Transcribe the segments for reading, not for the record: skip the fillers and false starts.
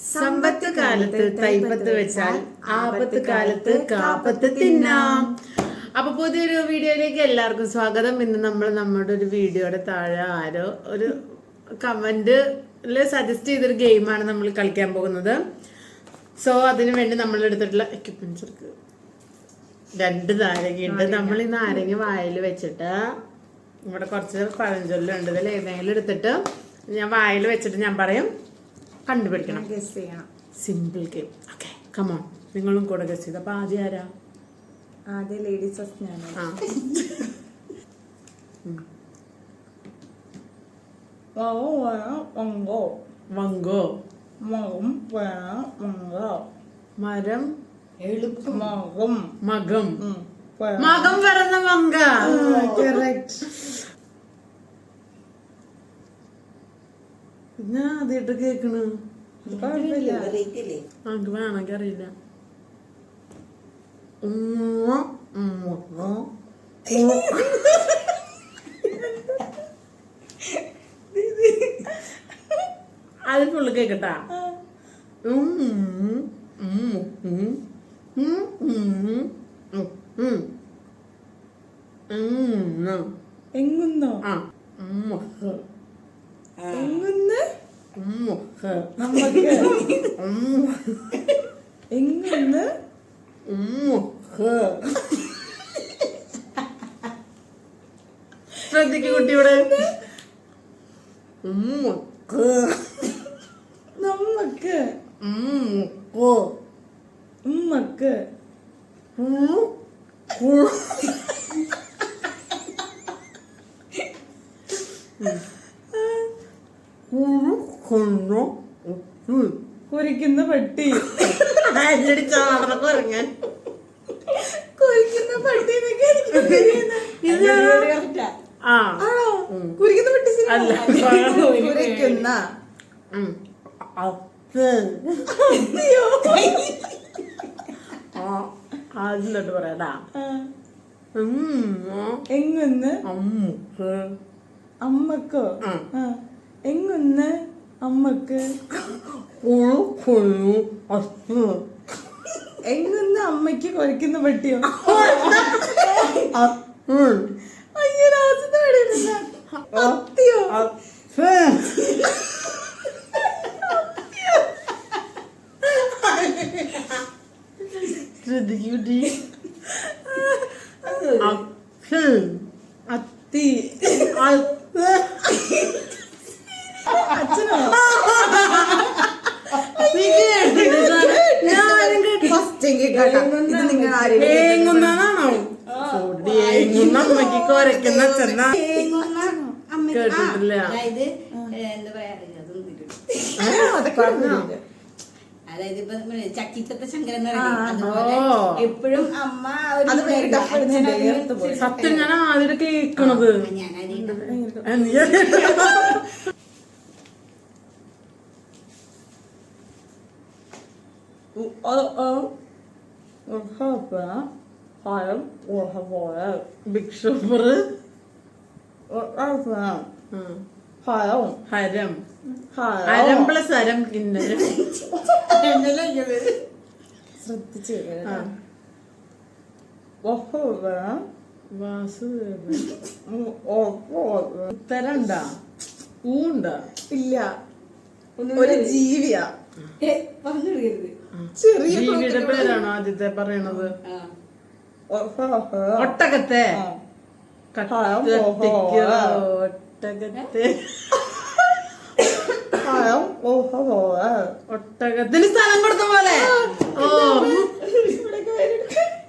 സമ്പത്ത് കാലത്ത് തൈപ്പത്ത് വെച്ചാൽ ആപത്ത് കാലത്ത് കാപ്പത്ത് തിന്നാം. അപ്പൊ പുതിയൊരു വീഡിയോയിലേക്ക് എല്ലാവർക്കും സ്വാഗതം. ഇന്ന് നമ്മൾ നമ്മുടെ ഒരു വീഡിയോയുടെ താഴെ ആരോ ഒരു കമന്റില് സജസ്റ്റ് ചെയ്തൊരു ഗെയിമാണ് നമ്മൾ കളിക്കാൻ പോകുന്നത്. സോ അതിനു വേണ്ടി നമ്മൾ എടുത്തിട്ടുള്ള എക്യുപ്മെന്റ്സ് 2 നാരങ്ങയുണ്ട്. നമ്മൾ ഈ നാരങ്ങ വായിൽ വെച്ചിട്ട് ഇവിടെ കുറച്ച് പഴഞ്ചൊല്ലുണ്ട്, ഇതിൽ ഏതെങ്കിലും എടുത്തിട്ട് ഞാൻ വായിൽ വെച്ചിട്ട് ഞാൻ പറയും, കണ്ടുപിടിക്കണം. Simple game. ഓക്കെ, കമോൺ, നിങ്ങളും കൂടെ ഗസ് ചെയ്ത്. അപ്പൊ ആദ്യം ആരാ? ആദ്യം ലേഡീസ് ഫസ്റ്റ് ഞാൻ. വങ്കോ, മരം, മകം, മകം പറഞ്ഞ വങ്ക. ഞാൻ ആദ്യമായിട്ട് കേക്കണ്. നമുക്ക് വേണമെങ്കിൽ അറിയില്ല. അത് ഫുള്ള് കേക്കട്ടാ. എങ്ങുന്നോ? എങ്ങുന്ന് നമുക്ക് എങ്ങുന്ന് ശ്രദ്ധിക്ക് കുട്ടിയോട്. നമ്മക്ക് ഉമ്മക്ക് കുരിക്കുന്ന പട്ടി. കുരങ്ങൻ കുരിക്കുന്ന പട്ടി കുരിക്കുന്ന പട്ടി അല്ല, കുരിക്കുന്ന അതിലോട്ട് പറയാടാ. എങ്ങുന്ന് അമ്മക്കോ? എങ്ങുന്ന് അമ്മക്ക് എങ്ങുന്ന് അമ്മയ്ക്ക് കുരയ്ക്കുന്ന പട്ടിയോ? അയ്യോ, അത്തിയോ? ശ്രദ്ധിക്കൂട്ടി. അത്തി. അച്ഛനോ? അമ്മക്ക് കൊരക്കുന്ന ചെന്ന കേട്ടിട്ടില്ല. അതായത് ഇപ്പൊ ചക്കിച്ചത്ത ശങ്കരൻ എപ്പോഴും അമ്മ സത്യം ഞാൻ ആദ്യം കേക്കണത്. ബിഗ് ഷോപ്പർ, ഹരം, ഹരം പ്ലസ് ഹരം കിന്നരം. ശ്രദ്ധിച്ച് ഉത്തരണ്ടാ? ഊണ്ടാ? ഇല്ല, ഒരു ജീവിയാ. ചെറിയ ജീവിയുടെ പേരാണോ ആദ്യത്തെ പറയണത്? ഒട്ടകത്തെ. ഒട്ടകത്തെ. ഒട്ടകത്തിന് സ്ഥലം കൊടുത്ത പോലെ. ഓ,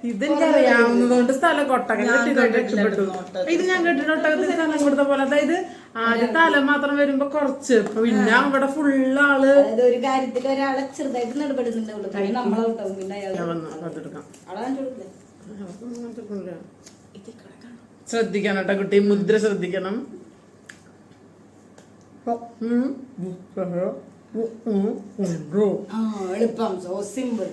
ഇതെനിക്ക് അറിയാവുന്നതുകൊണ്ട് സ്ഥലം ഒട്ടകത്തെ രക്ഷപ്പെട്ടു. ഇത് ഞാൻ കേട്ടിട്ട് ഒട്ടകത്തിന് സ്ഥലം കൊടുത്ത പോലെ. അതായത് ആദ്യം തല മാത്രം വരുമ്പോ കുറച്ച്, പിന്നെ അവിടെ ഫുള്ള് ആള് ഒരു കാര്യത്തിൽ ഒരാളെ ചെറുതായിട്ട് നടപെടുന്നുണ്ടാവുള്ളൂ. ശ്രദ്ധിക്കണം കേട്ടോ കുട്ടി, മുദ്ര ശ്രദ്ധിക്കണം. എളുപ്പം, സോ സിമ്പിൾ.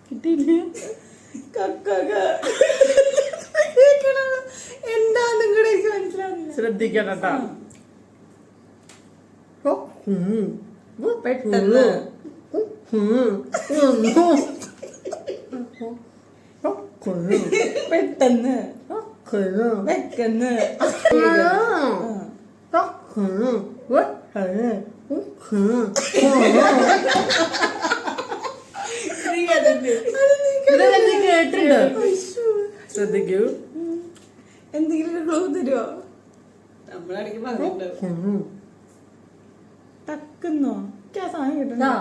കിട്ടിയില്ലേ? എന്താ നിങ്ങളുടെ എനിക്ക് മനസ്സിലാവുന്നില്ല. ശ്രദ്ധിക്കണം കേട്ടോ. പെട്ടെന്ന് പെട്ടെന്ന് വെക്കെന്ന് കേട്ടിട്ടുണ്ട്. ശ്രദ്ധിക്കൂ. എന്തെങ്കിലും ക്ലൂ തരുമോ? നമ്മളാണെങ്കിൽ പറഞ്ഞിട്ടുണ്ടാവും. ടക്കുന്നോ? ആ സാധനം കിട്ടണോ?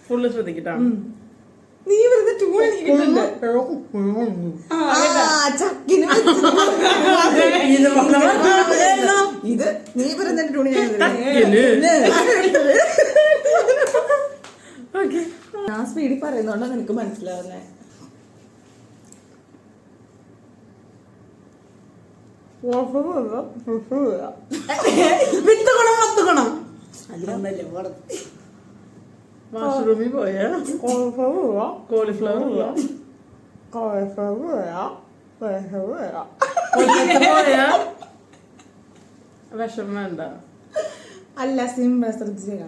ഫുള്ള് ശ്രദ്ധിക്കട്ടോ. നീ വെറുതെ ട്യൂൺ എനിക്ക് കിട്ടുന്നുണ്ട്. ചക്കിന് ഇത് നീ പറയുന്ന ട്യൂൺ ഞാൻ സ്പീഡിൽ പറയുന്നോണ്ടാ നിനക്ക് മനസ്സിലാവുന്നേ. വിത്തുകണം വത്തുകണം. അതൊന്നല്ലേ പോണം. വാഷ്റൂമിൽ പോയാ കോളിഫ്ലവർ പോയാ വിഷം വേണ്ട. അല്ല സിമ്പിൾ ശ്രദ്ധിച്ചാ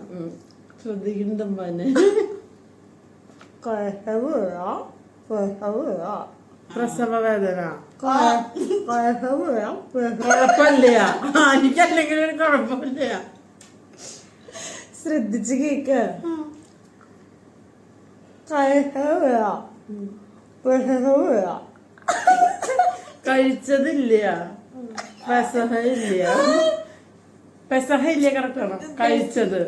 ശ്രദ്ധിക്കണ്ടമ്പാനെ. പ്രസവ വേദന കുഴപ്പമില്ല. എനിക്കല്ലെങ്കിൽ ഒരു കുഴപ്പമില്ല. ശ്രദ്ധിച്ച് കേക്ക്. കഴിച്ചതില്ല. പെസഹ ഇല്ല. പെസഹ ഇല്ല. കറക്റ്റാണോ? കഴിച്ചത്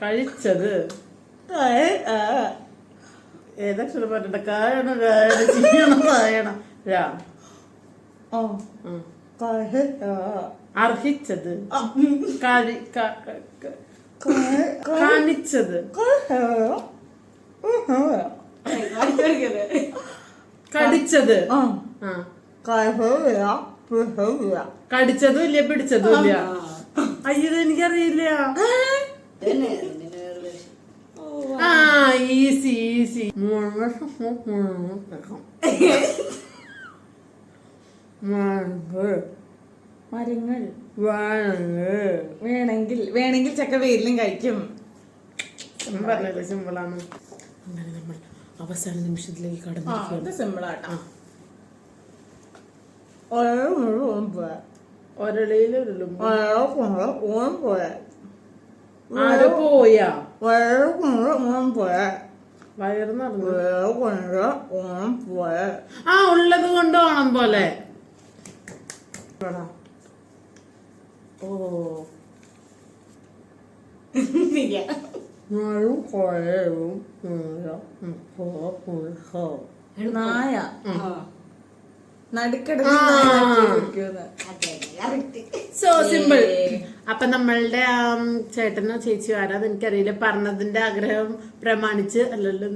കഴിച്ചത് ഏതക്ഷരം പറഞ്ഞ കായണോ കായണ ചെയ്യണം കായണം അർഹിച്ചത് കാണിച്ചത് കടിച്ചത് കടിച്ചതും ഇല്ല പിടിച്ചതും ഇല്ല. അയ്യത് എനിക്കറിയില്ല. ആ ഈസി ഈസി. മരങ്ങൾ വേണമെങ്കിൽ ചക്ക വേരിലും കഴിക്കും. പറഞ്ഞല്ലേ സിമ്പിളാണ്. അങ്ങനെ നമ്മൾ അവസാന നിമിഷത്തിലേക്ക് കടന്നു. സിമ്പിളാട്ടാ. ഒരളിയിലും ആരോ പോയാ വയറ് നടന്നു. ആ ഉള്ളത് കൊണ്ട് ഓണം പോലെ. ഓ നായ നടുക്കട. So simple. അപ്പൊ നമ്മളുടെ ചേട്ടനോ ചേച്ചിയോ ആരാന്ന് എനിക്കറിയില്ല, പറഞ്ഞതിന്റെ ആഗ്രഹം പ്രമാണിച്ച് അല്ലല്ലോ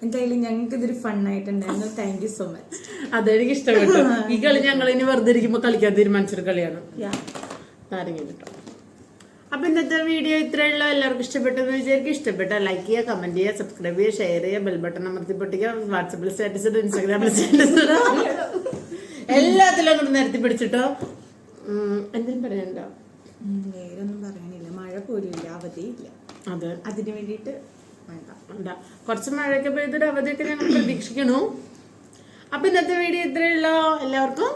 എന്തായാലും ഞങ്ങൾക്ക് ഇതൊരു ഫണ്ണായിട്ടുണ്ടായിരുന്നു. Thank you so much. അതെനിക്ക് ഇഷ്ടപ്പെട്ടു. ഈ കളി ഞങ്ങൾ ഇനി വെറുതെ ഇരിക്കുമ്പോ കളിക്കാൻ തീരുമാനിച്ചൊരു കളിയാണ്. നാരങ്ങ കേട്ടോ. അപ്പൊ ഇന്നത്തെ വീഡിയോ ഇത്രയുള്ള. എല്ലാവർക്കും ഇഷ്ടപ്പെട്ടെന്ന് വിചാരിക്കും. ഇഷ്ടപ്പെട്ട ലൈക്ക് ചെയ്യുക, കമന്റ് ചെയ്യുക, സബ്സ്ക്രൈബ് ചെയ്യുക, ഷെയർ ചെയ്യുക, ബെൽ ബട്ടൺ അമർത്തി പൊട്ടിക്കുക, വാട്സപ്പിൽ സ്റ്റാറ്റസ് ഇടുക, ഇൻസ്റ്റാഗ്രാമിൽ സ്റ്റാറ്റസ് ഇടുക, എല്ലാത്തിലും അങ്ങോട്ട് നിരത്തി പിടിച്ചിട്ടോ. എന്തെങ്കിലും പറയണ്ടോ? നേരൊന്നും പറയാനില്ല. മഴ പോലും ഇല്ല, അവധിയില്ല. അതെ, അതിന് വേണ്ടിയിട്ട് വേണ്ട. കുറച്ച് മഴയൊക്കെ പെയ്തൊരു അവധിയൊക്കെ ഞങ്ങൾ പ്രതീക്ഷിക്കണു. അപ്പൊ ഇന്നത്തെ വീഡിയോ ഇത്രയുള്ള. എല്ലാവർക്കും